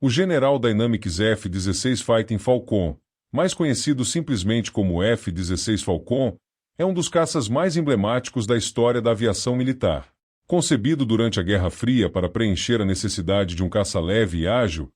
O General Dynamics F-16 Fighting Falcon, mais conhecido simplesmente como F-16 Falcon, é um dos caças mais emblemáticos da história da aviação militar. Concebido durante a Guerra Fria para preencher a necessidade de um caça leve e ágil,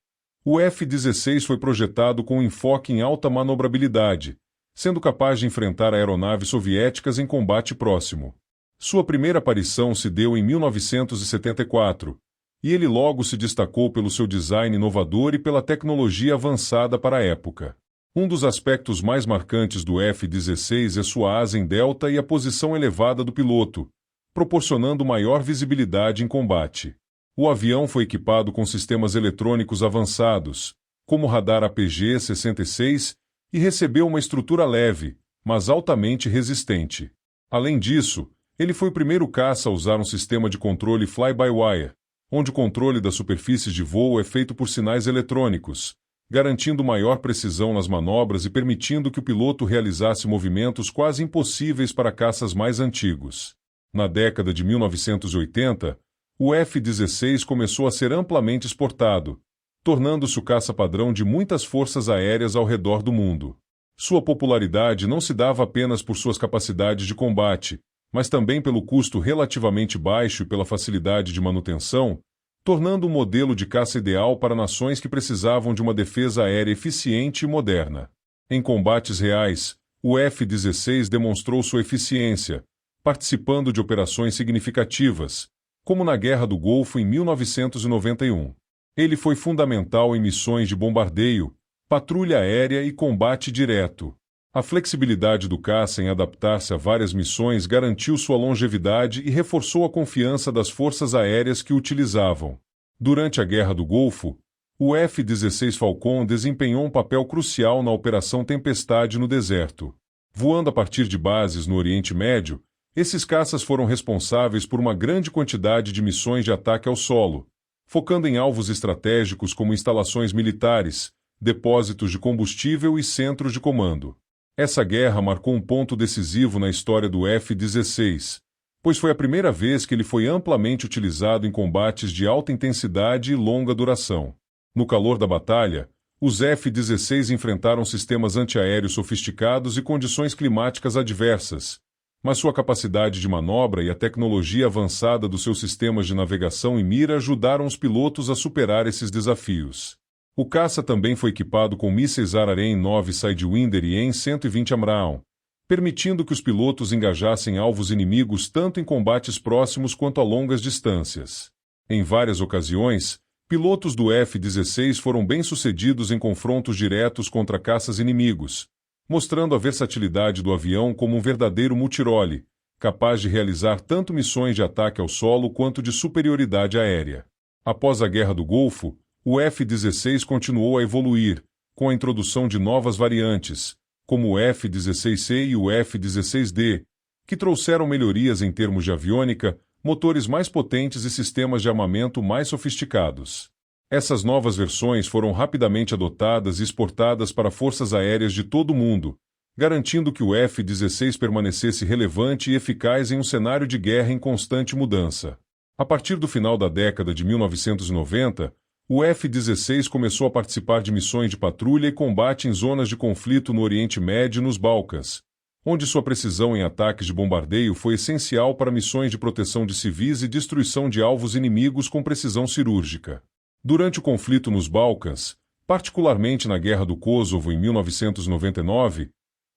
o F-16 foi projetado com um enfoque em alta manobrabilidade, sendo capaz de enfrentar aeronaves soviéticas em combate próximo. Sua primeira aparição se deu em 1974, e ele logo se destacou pelo seu design inovador e pela tecnologia avançada para a época. Um dos aspectos mais marcantes do F-16 é sua asa em delta e a posição elevada do piloto, proporcionando maior visibilidade em combate. O avião foi equipado com sistemas eletrônicos avançados, como o radar APG-66, e recebeu uma estrutura leve, mas altamente resistente. Além disso, ele foi o primeiro caça a usar um sistema de controle fly-by-wire, onde o controle das superfícies de voo é feito por sinais eletrônicos, garantindo maior precisão nas manobras e permitindo que o piloto realizasse movimentos quase impossíveis para caças mais antigos. Na década de 1980, o F-16 começou a ser amplamente exportado, tornando-se o caça-padrão de muitas forças aéreas ao redor do mundo. Sua popularidade não se dava apenas por suas capacidades de combate, mas também pelo custo relativamente baixo e pela facilidade de manutenção, tornando um modelo de caça ideal para nações que precisavam de uma defesa aérea eficiente e moderna. Em combates reais, o F-16 demonstrou sua eficiência, participando de operações significativas, como na Guerra do Golfo em 1991. Ele foi fundamental em missões de bombardeio, patrulha aérea e combate direto. A flexibilidade do caça em adaptar-se a várias missões garantiu sua longevidade e reforçou a confiança das forças aéreas que o utilizavam. Durante a Guerra do Golfo, o F-16 Falcon desempenhou um papel crucial na Operação Tempestade no deserto. Voando a partir de bases no Oriente Médio, esses caças foram responsáveis por uma grande quantidade de missões de ataque ao solo, focando em alvos estratégicos como instalações militares, depósitos de combustível e centros de comando. Essa guerra marcou um ponto decisivo na história do F-16, pois foi a primeira vez que ele foi amplamente utilizado em combates de alta intensidade e longa duração. No calor da batalha, os F-16 enfrentaram sistemas antiaéreos sofisticados e condições climáticas adversas, mas sua capacidade de manobra e a tecnologia avançada dos seus sistemas de navegação e mira ajudaram os pilotos a superar esses desafios. O caça também foi equipado com mísseis ARAREM 9 Sidewinder e EN-120 AMRAAM, permitindo que os pilotos engajassem alvos inimigos tanto em combates próximos quanto a longas distâncias. Em várias ocasiões, pilotos do F-16 foram bem-sucedidos em confrontos diretos contra caças inimigos, mostrando a versatilidade do avião como um verdadeiro multirole, capaz de realizar tanto missões de ataque ao solo quanto de superioridade aérea. Após a Guerra do Golfo, o F-16 continuou a evoluir, com a introdução de novas variantes, como o F-16C e o F-16D, que trouxeram melhorias em termos de aviônica, motores mais potentes e sistemas de armamento mais sofisticados. Essas novas versões foram rapidamente adotadas e exportadas para forças aéreas de todo o mundo, garantindo que o F-16 permanecesse relevante e eficaz em um cenário de guerra em constante mudança. A partir do final da década de 1990, o F-16 começou a participar de missões de patrulha e combate em zonas de conflito no Oriente Médio e nos Balcãs, onde sua precisão em ataques de bombardeio foi essencial para missões de proteção de civis e destruição de alvos inimigos com precisão cirúrgica. Durante o conflito nos Balcãs, particularmente na Guerra do Kosovo em 1999,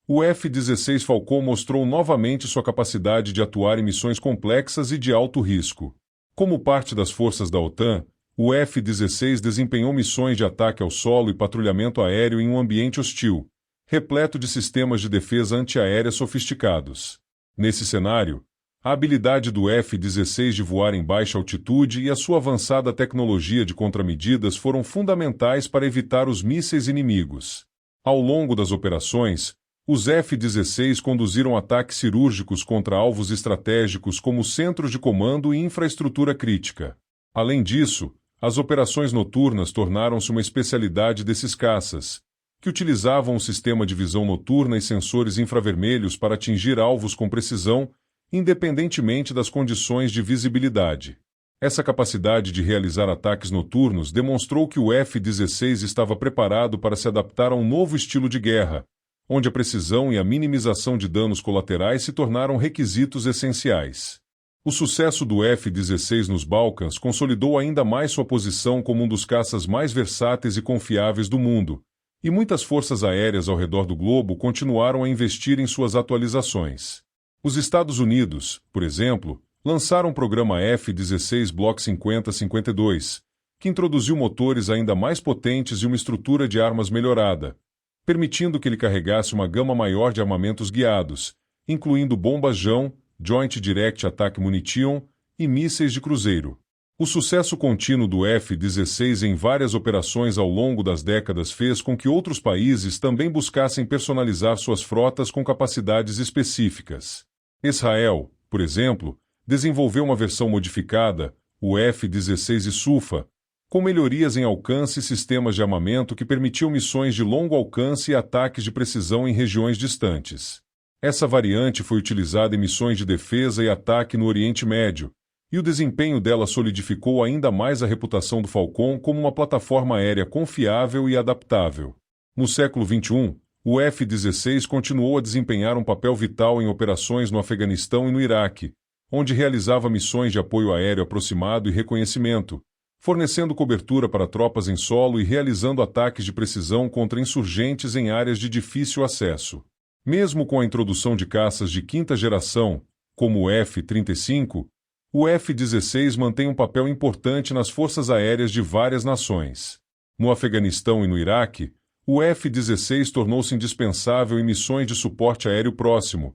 o F-16 Falcon mostrou novamente sua capacidade de atuar em missões complexas e de alto risco. Como parte das forças da OTAN, o F-16 desempenhou missões de ataque ao solo e patrulhamento aéreo em um ambiente hostil, repleto de sistemas de defesa antiaérea sofisticados. Nesse cenário, a habilidade do F-16 de voar em baixa altitude e a sua avançada tecnologia de contramedidas foram fundamentais para evitar os mísseis inimigos. Ao longo das operações, os F-16 conduziram ataques cirúrgicos contra alvos estratégicos como centros de comando e infraestrutura crítica. Além disso, as operações noturnas tornaram-se uma especialidade desses caças, que utilizavam um sistema de visão noturna e sensores infravermelhos para atingir alvos com precisão, independentemente das condições de visibilidade. Essa capacidade de realizar ataques noturnos demonstrou que o F-16 estava preparado para se adaptar a um novo estilo de guerra, onde a precisão e a minimização de danos colaterais se tornaram requisitos essenciais. O sucesso do F-16 nos Balcãs consolidou ainda mais sua posição como um dos caças mais versáteis e confiáveis do mundo, e muitas forças aéreas ao redor do globo continuaram a investir em suas atualizações. Os Estados Unidos, por exemplo, lançaram o programa F-16 Block 50-52, que introduziu motores ainda mais potentes e uma estrutura de armas melhorada, permitindo que ele carregasse uma gama maior de armamentos guiados, incluindo bombas-jão, Joint Direct Attack Munition e mísseis de cruzeiro. O sucesso contínuo do F-16 em várias operações ao longo das décadas fez com que outros países também buscassem personalizar suas frotas com capacidades específicas. Israel, por exemplo, desenvolveu uma versão modificada, o F-16 Sufa, com melhorias em alcance e sistemas de armamento que permitiam missões de longo alcance e ataques de precisão em regiões distantes. Essa variante foi utilizada em missões de defesa e ataque no Oriente Médio, e o desempenho dela solidificou ainda mais a reputação do Falcon como uma plataforma aérea confiável e adaptável. No século XXI, o F-16 continuou a desempenhar um papel vital em operações no Afeganistão e no Iraque, onde realizava missões de apoio aéreo aproximado e reconhecimento, fornecendo cobertura para tropas em solo e realizando ataques de precisão contra insurgentes em áreas de difícil acesso. Mesmo com a introdução de caças de quinta geração, como o F-35, o F-16 mantém um papel importante nas forças aéreas de várias nações. No Afeganistão e no Iraque, o F-16 tornou-se indispensável em missões de suporte aéreo próximo,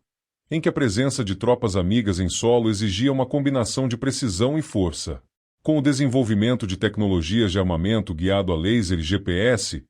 em que a presença de tropas amigas em solo exigia uma combinação de precisão e força. Com o desenvolvimento de tecnologias de armamento guiado a laser e GPS,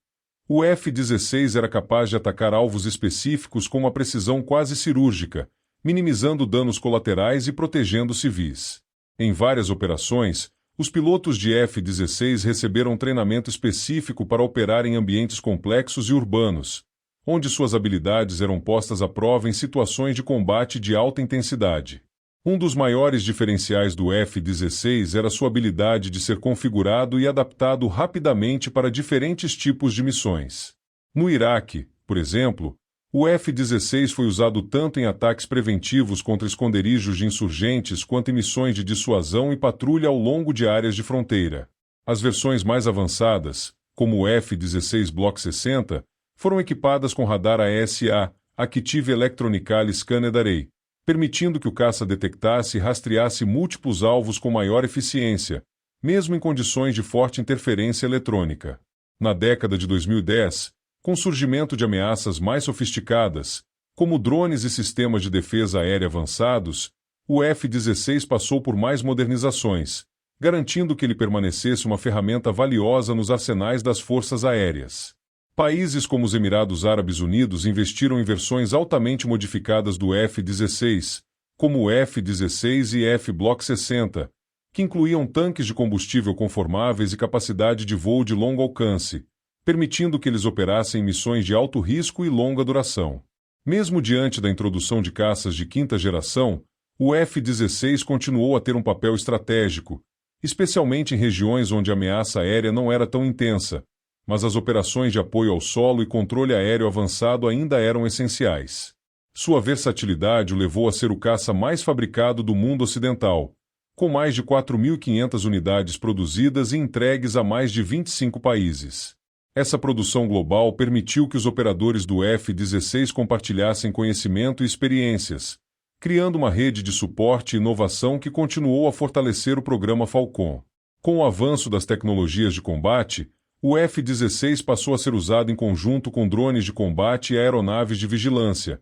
o F-16 era capaz de atacar alvos específicos com uma precisão quase cirúrgica, minimizando danos colaterais e protegendo civis. Em várias operações, os pilotos de F-16 receberam treinamento específico para operar em ambientes complexos e urbanos, onde suas habilidades eram postas à prova em situações de combate de alta intensidade. Um dos maiores diferenciais do F-16 era sua habilidade de ser configurado e adaptado rapidamente para diferentes tipos de missões. No Iraque, por exemplo, o F-16 foi usado tanto em ataques preventivos contra esconderijos de insurgentes quanto em missões de dissuasão e patrulha ao longo de áreas de fronteira. As versões mais avançadas, como o F-16 Block 60, foram equipadas com radar AESA, Active Electronical Scanned Array, permitindo que o caça detectasse e rastreasse múltiplos alvos com maior eficiência, mesmo em condições de forte interferência eletrônica. Na década de 2010, com o surgimento de ameaças mais sofisticadas, como drones e sistemas de defesa aérea avançados, o F-16 passou por mais modernizações, garantindo que ele permanecesse uma ferramenta valiosa nos arsenais das forças aéreas. Países como os Emirados Árabes Unidos investiram em versões altamente modificadas do F-16, como o F-16 e F-Block 60, que incluíam tanques de combustível conformáveis e capacidade de voo de longo alcance, permitindo que eles operassem em missões de alto risco e longa duração. Mesmo diante da introdução de caças de quinta geração, o F-16 continuou a ter um papel estratégico, especialmente em regiões onde a ameaça aérea não era tão intensa, mas as operações de apoio ao solo e controle aéreo avançado ainda eram essenciais. Sua versatilidade o levou a ser o caça mais fabricado do mundo ocidental, com mais de 4.500 unidades produzidas e entregues a mais de 25 países. Essa produção global permitiu que os operadores do F-16 compartilhassem conhecimento e experiências, criando uma rede de suporte e inovação que continuou a fortalecer o programa Falcon. Com o avanço das tecnologias de combate, o F-16 passou a ser usado em conjunto com drones de combate e aeronaves de vigilância,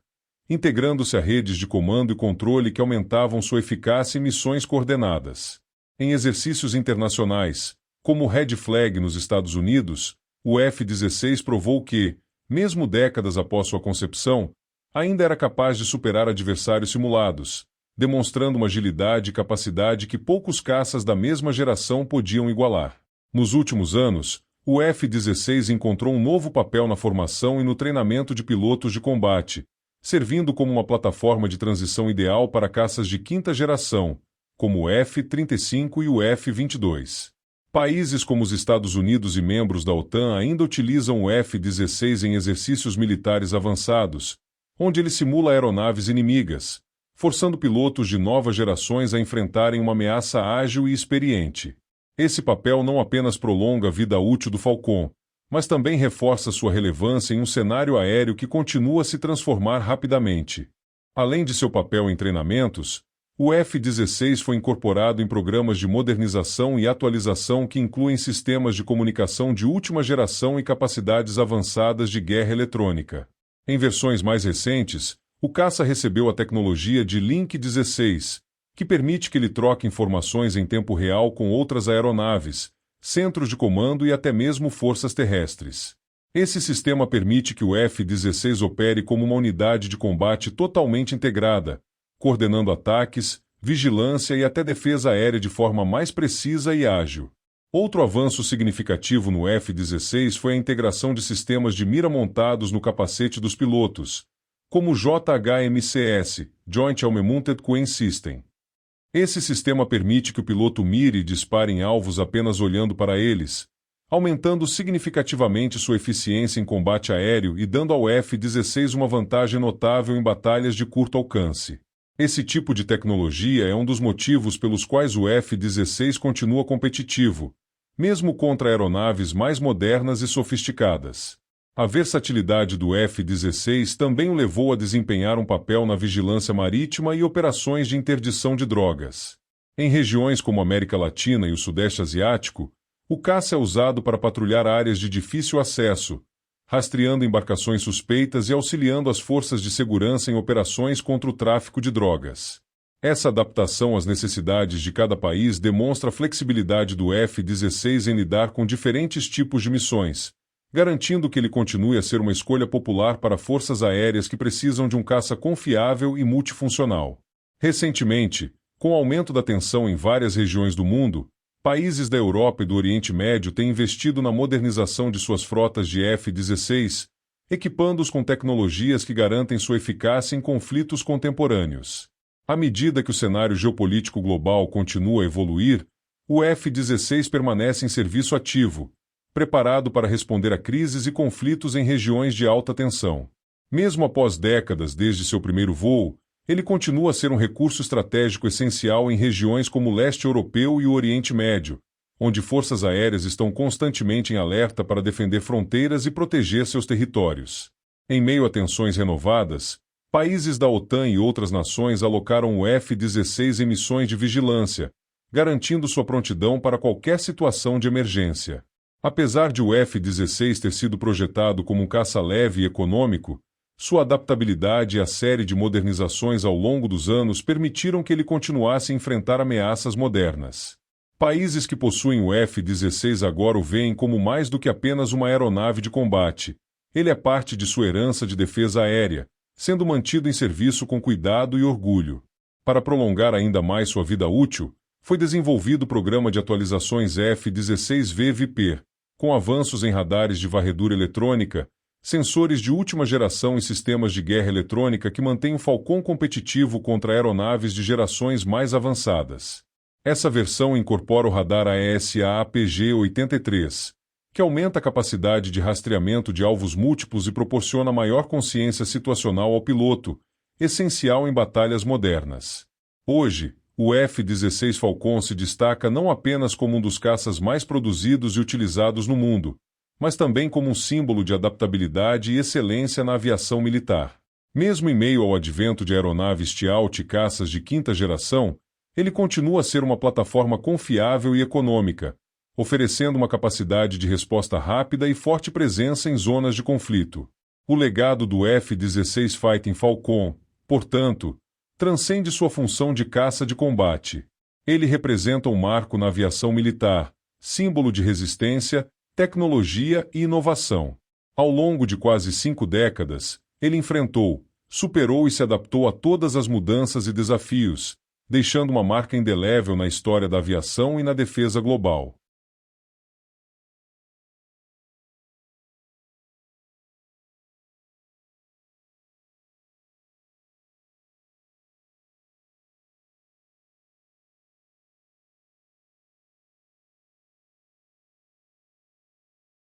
integrando-se a redes de comando e controle que aumentavam sua eficácia em missões coordenadas. Em exercícios internacionais, como o Red Flag nos Estados Unidos, o F-16 provou que, mesmo décadas após sua concepção, ainda era capaz de superar adversários simulados, demonstrando uma agilidade e capacidade que poucos caças da mesma geração podiam igualar. Nos últimos anos, o F-16 encontrou um novo papel na formação e no treinamento de pilotos de combate, servindo como uma plataforma de transição ideal para caças de quinta geração, como o F-35 e o F-22. Países como os Estados Unidos e membros da OTAN ainda utilizam o F-16 em exercícios militares avançados, onde ele simula aeronaves inimigas, forçando pilotos de novas gerações a enfrentarem uma ameaça ágil e experiente. Esse papel não apenas prolonga a vida útil do Falcon, mas também reforça sua relevância em um cenário aéreo que continua a se transformar rapidamente. Além de seu papel em treinamentos, o F-16 foi incorporado em programas de modernização e atualização que incluem sistemas de comunicação de última geração e capacidades avançadas de guerra eletrônica. Em versões mais recentes, o caça recebeu a tecnologia de Link 16, que permite que ele troque informações em tempo real com outras aeronaves, centros de comando e até mesmo forças terrestres. Esse sistema permite que o F-16 opere como uma unidade de combate totalmente integrada, coordenando ataques, vigilância e até defesa aérea de forma mais precisa e ágil. Outro avanço significativo no F-16 foi a integração de sistemas de mira montados no capacete dos pilotos, como o JHMCS, Joint Helmet Mounted Queen System. Esse sistema permite que o piloto mire e dispare em alvos apenas olhando para eles, aumentando significativamente sua eficiência em combate aéreo e dando ao F-16 uma vantagem notável em batalhas de curto alcance. Esse tipo de tecnologia é um dos motivos pelos quais o F-16 continua competitivo, mesmo contra aeronaves mais modernas e sofisticadas. A versatilidade do F-16 também o levou a desempenhar um papel na vigilância marítima e operações de interdição de drogas. Em regiões como a América Latina e o Sudeste Asiático, o caça é usado para patrulhar áreas de difícil acesso, rastreando embarcações suspeitas e auxiliando as forças de segurança em operações contra o tráfico de drogas. Essa adaptação às necessidades de cada país demonstra a flexibilidade do F-16 em lidar com diferentes tipos de missões, garantindo que ele continue a ser uma escolha popular para forças aéreas que precisam de um caça confiável e multifuncional. Recentemente, com o aumento da tensão em várias regiões do mundo, países da Europa e do Oriente Médio têm investido na modernização de suas frotas de F-16, equipando-os com tecnologias que garantem sua eficácia em conflitos contemporâneos. À medida que o cenário geopolítico global continua a evoluir, o F-16 permanece em serviço ativo, preparado para responder a crises e conflitos em regiões de alta tensão. Mesmo após décadas desde seu primeiro voo, ele continua a ser um recurso estratégico essencial em regiões como o leste europeu e o Oriente Médio, onde forças aéreas estão constantemente em alerta para defender fronteiras e proteger seus territórios. Em meio a tensões renovadas, países da OTAN e outras nações alocaram o F-16 em missões de vigilância, garantindo sua prontidão para qualquer situação de emergência. Apesar de o F-16 ter sido projetado como um caça leve e econômico, sua adaptabilidade e a série de modernizações ao longo dos anos permitiram que ele continuasse a enfrentar ameaças modernas. Países que possuem o F-16 agora o veem como mais do que apenas uma aeronave de combate. Ele é parte de sua herança de defesa aérea, sendo mantido em serviço com cuidado e orgulho. Para prolongar ainda mais sua vida útil, foi desenvolvido o programa de atualizações F-16 VVP, com avanços em radares de varredura eletrônica, sensores de última geração e sistemas de guerra eletrônica que mantêm o Falcon competitivo contra aeronaves de gerações mais avançadas. Essa versão incorpora o radar AESA-APG-83, que aumenta a capacidade de rastreamento de alvos múltiplos e proporciona maior consciência situacional ao piloto, essencial em batalhas modernas. Hoje, o F-16 Falcon se destaca não apenas como um dos caças mais produzidos e utilizados no mundo, mas também como um símbolo de adaptabilidade e excelência na aviação militar. Mesmo em meio ao advento de aeronaves Stealth e caças de quinta geração, ele continua a ser uma plataforma confiável e econômica, oferecendo uma capacidade de resposta rápida e forte presença em zonas de conflito. O legado do F-16 Fighting Falcon, portanto, transcende sua função de caça de combate. Ele representa um marco na aviação militar, símbolo de resistência, tecnologia e inovação. Ao longo de quase 5 décadas, ele enfrentou, superou e se adaptou a todas as mudanças e desafios, deixando uma marca indelével na história da aviação e na defesa global.